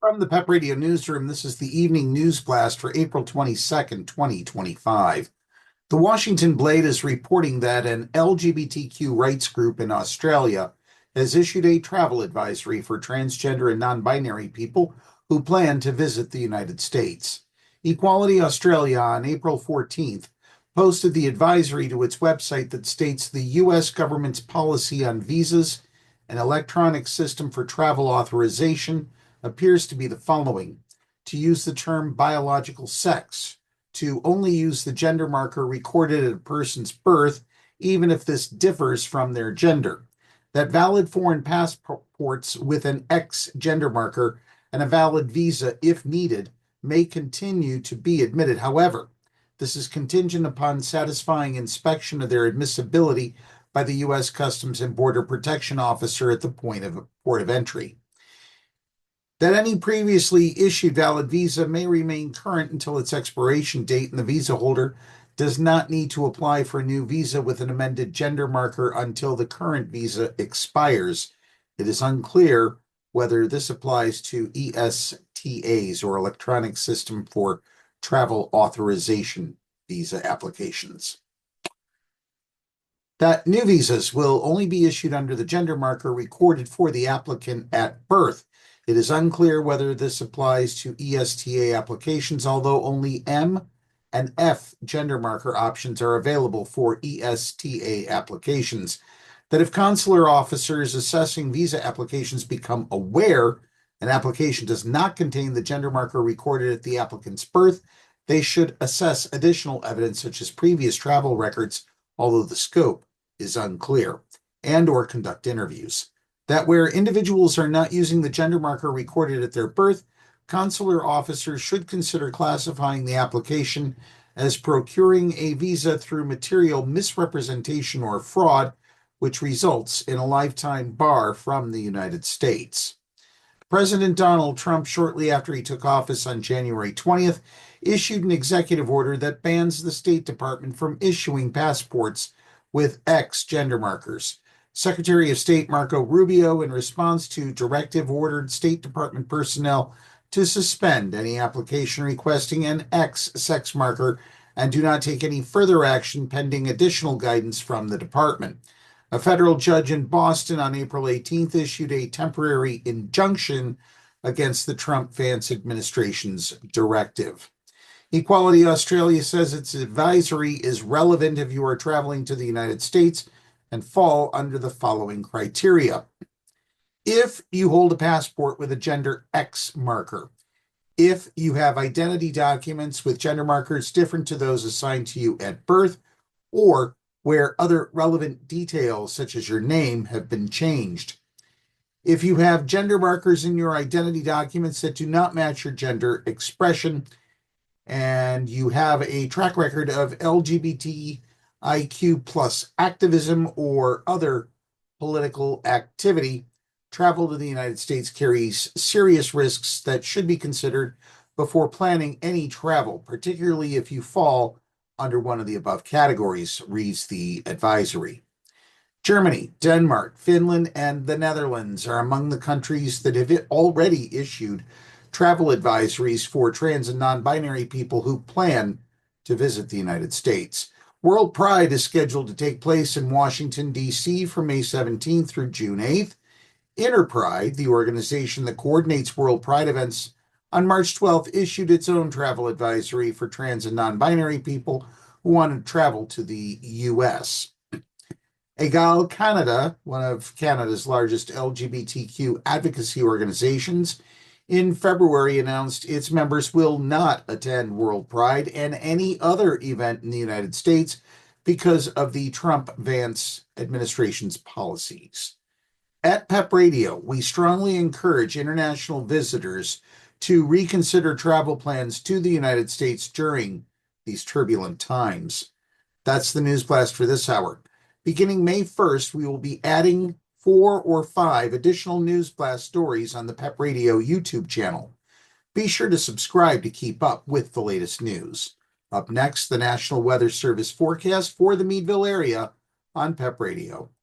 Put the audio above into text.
From the PEP Radio Newsroom, this is the evening news blast for April 22nd, 2025. The Washington Blade is reporting that an LGBTQ rights group in Australia has issued a travel advisory for transgender and non-binary people who plan to visit the United States. Equality Australia on April 14th posted the advisory to its website that states the U.S. government's policy on visas and electronic system for travel authorization appears to be the following: to use the term biological sex, to only use the gender marker recorded at a person's birth, even if this differs from their gender, that valid foreign passports with an X gender marker and a valid visa, if needed, may continue to be admitted. However, this is contingent upon satisfying inspection of their admissibility by the U.S. Customs and Border Protection Officer at the port of entry. That any previously issued valid visa may remain current until its expiration date, and the visa holder does not need to apply for a new visa with an amended gender marker until the current visa expires. It is unclear whether this applies to ESTAs, or Electronic System for Travel Authorization visa applications. That new visas will only be issued under the gender marker recorded for the applicant at birth. It is unclear whether this applies to ESTA applications, although only M and F gender marker options are available for ESTA applications. That if consular officers assessing visa applications become aware an application does not contain the gender marker recorded at the applicant's birth, they should assess additional evidence such as previous travel records, although the scope is unclear, and/or conduct interviews. That where individuals are not using the gender marker recorded at their birth, consular officers should consider classifying the application as procuring a visa through material misrepresentation or fraud, which results in a lifetime bar from the United States. President Donald Trump, shortly after he took office on January 20th, issued an executive order that bans the State Department from issuing passports with X gender markers. Secretary of State Marco Rubio, in response to directive, ordered State Department personnel to suspend any application requesting an X sex marker and do not take any further action pending additional guidance from the department. A federal judge in Boston on April 18th issued a temporary injunction against the Trump-Vance administration's directive. Equality Australia says its advisory is relevant if you are traveling to the United States and fall under the following criteria: if you hold a passport with a gender X marker, if you have identity documents with gender markers different to those assigned to you at birth, or where other relevant details such as your name have been changed. If you have gender markers in your identity documents that do not match your gender expression, and you have a track record of LGBTQ plus activism or other political activity, travel to the United States carries serious risks that should be considered before planning any travel, particularly if you fall under one of the above categories, reads the advisory. Germany, Denmark, Finland, and the Netherlands are among the countries that have already issued travel advisories for trans and non-binary people who plan to visit the United States. World Pride is scheduled to take place in Washington, D.C. from May 17th through June 8th. Interpride, the organization that coordinates World Pride events, on March 12th issued its own travel advisory for trans and non-binary people who want to travel to the U.S. Egal Canada, one of Canada's largest LGBTQ advocacy organizations, in February announced its members will not attend World Pride and any other event in the United States because of the Trump-Vance administration's policies. At PEP Radio, we strongly encourage international visitors to reconsider travel plans to the United States during these turbulent times. That's the news blast for this hour. Beginning May 1st, we will be adding 4 or 5 additional news blast stories on the PEP Radio YouTube channel. Be sure to subscribe to keep up with the latest news. Up next, the National Weather Service forecast for the Meadville area on PEP Radio.